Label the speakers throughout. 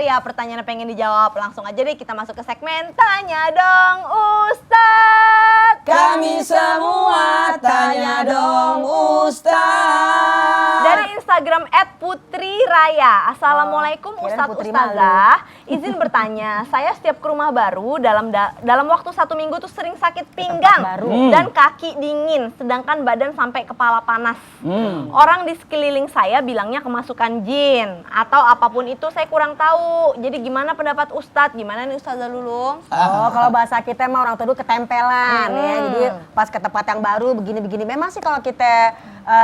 Speaker 1: ya pertanyaan pengen dijawab. Langsung aja deh kita masuk ke segmen Tanya Dong Ustadz.
Speaker 2: Kami semua tanya dong Ustadz.
Speaker 1: Dari Instagram @putriraya. Assalamualaikum Ustadz Ustazah. Izin bertanya, saya setiap ke rumah baru dalam waktu 1 minggu tuh sering sakit pinggang dan kaki dingin, sedangkan badan sampai kepala panas. Orang di sekeliling saya bilangnya kemasukan jin atau apapun itu, saya kurang tahu. Jadi gimana pendapat Ustadz? Gimana nih Ustazah Lulung?
Speaker 3: Oh, kalau bahasa kita mah orang tua dulu ketempelan ya. Jadi pas ke tempat yang baru begini-begini. Memang sih kalau kita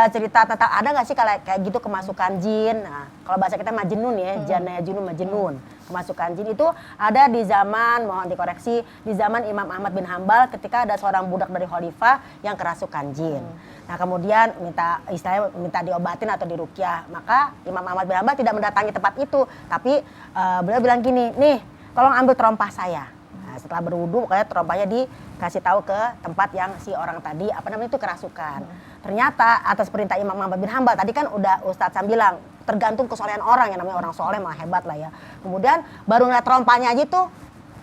Speaker 3: cerita tentang ada nggak sih kalau kayak gitu kemasukan jin? Nah, kalau bahasa kita majnun ya, jana junun majnun. Kemasukan jin itu ada di zaman, mohon dikoreksi, di zaman Imam Ahmad bin Hambal ketika ada seorang budak dari khalifah yang kerasukan jin. Nah, kemudian minta diobatin atau diruqyah. Maka Imam Ahmad bin Hambal tidak mendatangi tempat itu, tapi beliau bilang gini, nih, tolong ambil terompah saya. Nah, setelah berwudu, pokoknya terompahnya dikasih tahu ke tempat yang si orang tadi itu kerasukan. Ternyata atas perintah Imam Ahmad bin Hambal, tadi kan udah Ustadz Sam bilang, tergantung kesolehan orang, yang namanya orang soleh mah hebat lah ya. Kemudian baru ngeliat terompahnya aja tuh,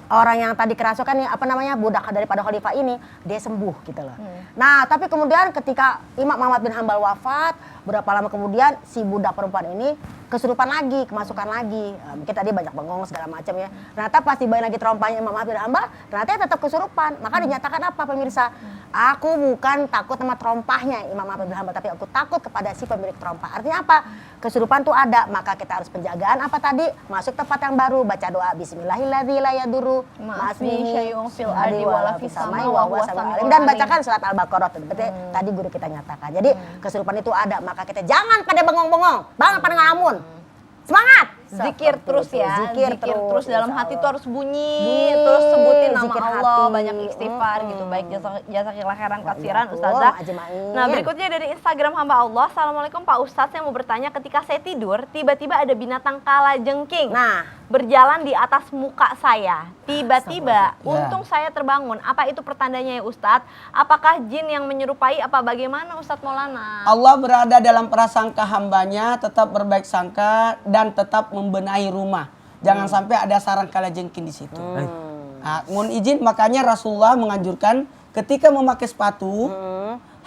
Speaker 3: orang yang tadi kerasukan nih, budak daripada khalifah ini, dia sembuh gitu loh. Nah, tapi kemudian ketika Imam Ahmad bin Hambal wafat, berapa lama kemudian si budak perempuan ini kesurupan lagi, kemasukan lagi. Mungkin tadi banyak bengong segala macam ya. Ternyata pas dibawain lagi terompahnya Imam Ahmad bin Hambal, ternyata dia tetap kesurupan. Maka dinyatakan apa pemirsa? Aku bukan takut sama terompahnya Imam Ahmad bin Hambal, tapi aku takut kepada si pemilik terompah. Artinya apa? Kesurupan tuh ada, maka kita harus penjagaan apa tadi? Masuk tempat yang baru, baca doa Bismillahilladzi la yadurru ma'asmihi syai'un fil ardi wala fis samai wa huwa samiul alim, dan bacakan surat Al-Baqarah. Berarti tadi guru kita nyatakan. Jadi kesurupan itu ada, maka kita jangan pada bengong-bengong, jangan pada ngelamun. Semangat!
Speaker 1: Zikir terus ya,
Speaker 3: zikir
Speaker 1: terus dalam hati tuh harus bunyi,
Speaker 3: Bunyi,
Speaker 1: terus sebutin nama
Speaker 3: zikir
Speaker 1: Allah,
Speaker 3: hati.
Speaker 1: banyak istighfar gitu. Baik, jazakillah khairan katsiran Ustazah. Nah, berikutnya dari Instagram hamba Allah. Assalamualaikum Pak Ustadz, saya mau bertanya, ketika saya tidur tiba-tiba ada binatang kalajengking berjalan di atas muka saya. Tiba-tiba untung saya terbangun. Apa itu pertandanya ya Ustadz? Apakah jin yang menyerupai, apa bagaimana Ustadz Maulana?
Speaker 2: Allah berada dalam prasangka hambanya, tetap berbaik sangka dan tetap membenahi rumah. Jangan sampai ada sarang kalajengking di situ. Nah, mohon izin, makanya Rasulullah menganjurkan ketika memakai sepatu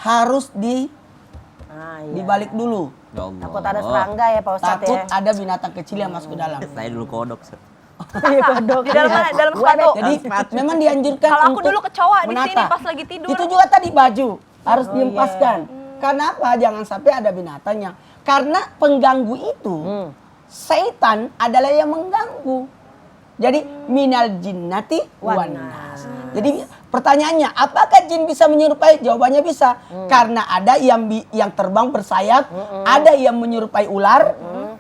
Speaker 2: harus dibalik dulu.
Speaker 4: Ya Allah.
Speaker 3: Takut ada serangga ya Pak Ustadz
Speaker 2: Takut
Speaker 3: ya.
Speaker 2: ada binatang kecil yang masuk ke dalam.
Speaker 4: Saya dulu kodok.
Speaker 1: Di dalam mana? Dalam sepatu.
Speaker 2: Jadi memang dianjurkan
Speaker 1: Kalau aku
Speaker 2: untuk
Speaker 1: dulu kecoa di
Speaker 2: menata.
Speaker 1: sini pas lagi tidur.
Speaker 2: Itu juga tadi baju harus diempaskan. Karena apa? Jangan sampai ada binatangnya. Karena pengganggu itu setan adalah yang mengganggu. Jadi minal jinnati wan nas. Jadi pertanyaannya, apakah jin bisa menyerupai? Jawabannya bisa. Karena ada yang terbang bersayap, ada yang menyerupai ular.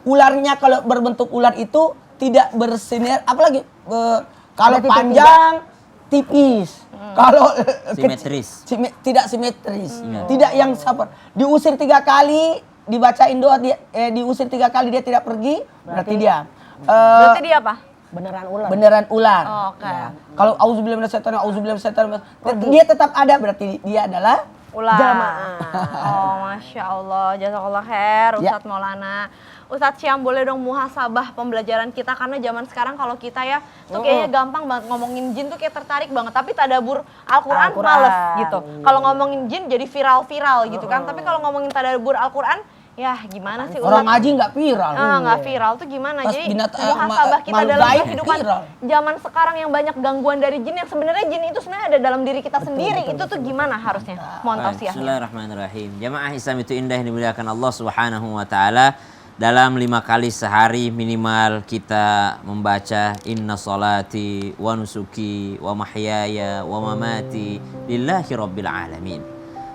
Speaker 2: Ularnya kalau berbentuk ular itu tidak bersinar, apalagi kalau panjang tipis. Kalau
Speaker 4: Simetris.
Speaker 2: tidak simetris. Tidak yang sabar. Diusir 3 kali, dibacain doa, diusir 3 kali dia tidak pergi, berarti dia.
Speaker 1: Berarti dia apa?
Speaker 2: Beneran ular.
Speaker 1: Oh, oke.
Speaker 2: Ya. Kalau auzubillahi minasyaitonir dia tetap ada, berarti dia adalah
Speaker 1: Ular.
Speaker 3: Jamaah.
Speaker 1: Oh, Masya Allah. Jazakallah khair Ustadz Maulana. Ustadz Syam, boleh dong muhasabah pembelajaran kita, karena zaman sekarang kalau kita ya tuh kayaknya gampang banget ngomongin jin tuh kayak tertarik banget, tapi tadabur Al-Quran males gitu. Kalau ngomongin jin jadi viral-viral gitu kan, tapi kalau ngomongin tadabur Al-Quran ya gimana sih
Speaker 2: orang
Speaker 1: Ustadz?
Speaker 2: ngaji nggak viral.
Speaker 1: Nggak viral tuh gimana?
Speaker 2: Pas
Speaker 1: Jadi
Speaker 2: binatang-
Speaker 1: muhasabah kita
Speaker 2: makhluk
Speaker 1: dalam
Speaker 2: gaib
Speaker 1: kehidupan
Speaker 2: viral.
Speaker 1: zaman sekarang yang banyak gangguan dari jin, yang sebenarnya jin itu sebenarnya ada dalam diri kita sendiri. Itu tuh gimana harusnya? Mohon tausiahnya.
Speaker 4: Bismillahirrahmanirrahim. Jamaah Islam itu indah yang dimuliakan Allah Subhanahu wa taala. Dalam 5 kali sehari minimal kita membaca inna salati wa nusuki wa mahyaya wa mamati lillahi rabbil alamin.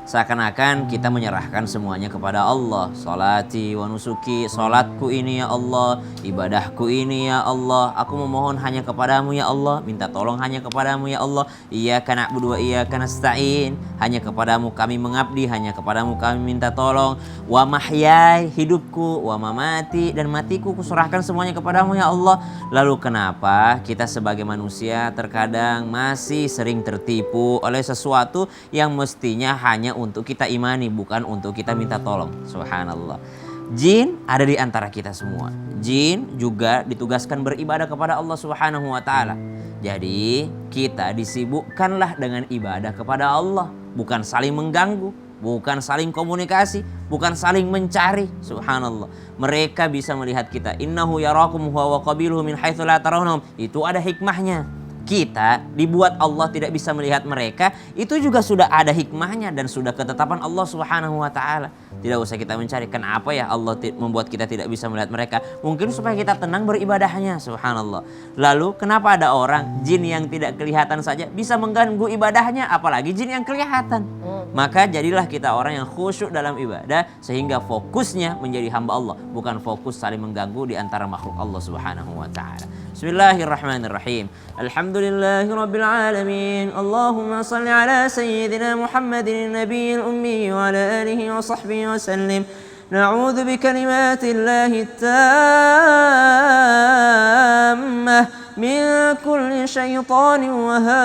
Speaker 4: Seakan-akan kita menyerahkan semuanya kepada Allah. Salati wa nusuki, salatku ini ya Allah, ibadahku ini ya Allah, aku memohon hanya kepadamu ya Allah, minta tolong hanya kepadamu ya Allah. Iyyaka na'budu wa iyyaka nasta'in, hanya kepadamu kami mengabdi, hanya kepadamu kami minta tolong. Wa mahyai, hidupku, wa mamati, dan matiku kuserahkan semuanya kepadamu ya Allah. Lalu kenapa kita sebagai manusia terkadang masih sering tertipu oleh sesuatu yang mestinya hanya untuk kita imani, bukan untuk kita minta tolong. Subhanallah. Jin ada di antara kita semua. Jin juga ditugaskan beribadah kepada Allah Subhanahu wa taala. Jadi, kita disibukkanlah dengan ibadah kepada Allah, bukan saling mengganggu, bukan saling komunikasi, bukan saling mencari. Subhanallah. Mereka bisa melihat kita. Innahu yarakum huwa wa qabiluhu min haitsu la tarawnahum. Itu ada hikmahnya. Kita dibuat Allah tidak bisa melihat mereka, itu juga sudah ada hikmahnya dan sudah ketetapan Allah Subhanahu wa taala. Tidak usah kita mencari kenapa ya Allah membuat kita tidak bisa melihat mereka. Mungkin supaya kita tenang beribadahnya, subhanallah. Lalu kenapa ada orang jin yang tidak kelihatan saja bisa mengganggu ibadahnya, apalagi jin yang kelihatan? Maka jadilah kita orang yang khusyuk dalam ibadah sehingga fokusnya menjadi hamba Allah, bukan fokus saling mengganggu di antara makhluk Allah Subhanahu wa taala. Bismillahirrahmanirrahim. Alhamdulillahirabbil alamin. Allahumma shalli ala sayyidina Muhammadin nabiyil ummi wa ala alihi wa sahbihi wa sallim. Na'udzu bikalimatillahi tammah min kulli syaitanin wahammah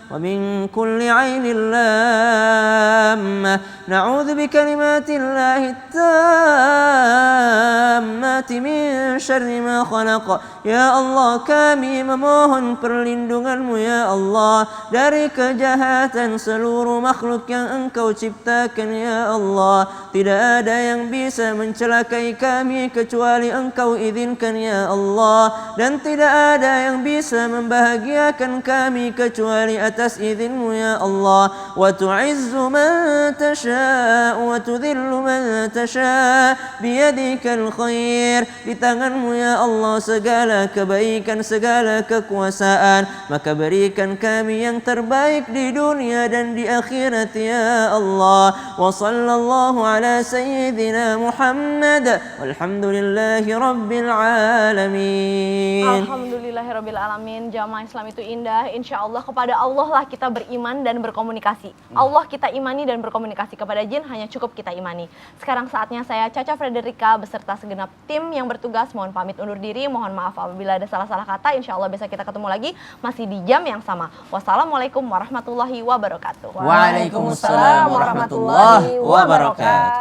Speaker 4: wa min kulli 'ainin lammah. Na'udzu bikalimatillahi tammati min syarri ma khalaq. Ya Allah, kami memohon perlindungan-Mu ya Allah dari kejahatan seluruh makhluk yang Engkau ciptakan ya Allah. Tidak ada yang bisa mencelakai kami kecuali Engkau izinkan ya Allah, dan tidak ada yang bisa membahagiakan kami kecuali atas izin-Mu ya Allah. Wa tu'izzu man tasha' wa tudhillu man tasha' biyadikal khair. Di tangan-Mu ya Allah segala kebaikan, segala kekuasaan, maka berikan kami yang terbaik di dunia dan di akhirat ya Allah. Wa sallallahu ala sayyidina Muhammad walhamdulillahi rabbil alamin.
Speaker 1: Alhamdulillahirabbil alamin. Jamaah Islam itu indah. Insya Allah kepada Allah lah kita beriman dan berkomunikasi. Allah kita imani dan berkomunikasi, kepada jin hanya cukup kita imani. Sekarang saatnya saya Caca Frederica beserta segenap tim yang bertugas mohon pamit undur diri. Mohon maaf apabila ada salah-salah kata. Insya Allah besok kita ketemu lagi masih di jam yang sama. Wassalamualaikum warahmatullahi wabarakatuh.
Speaker 4: Waalaikumsalam warahmatullahi wabarakatuh.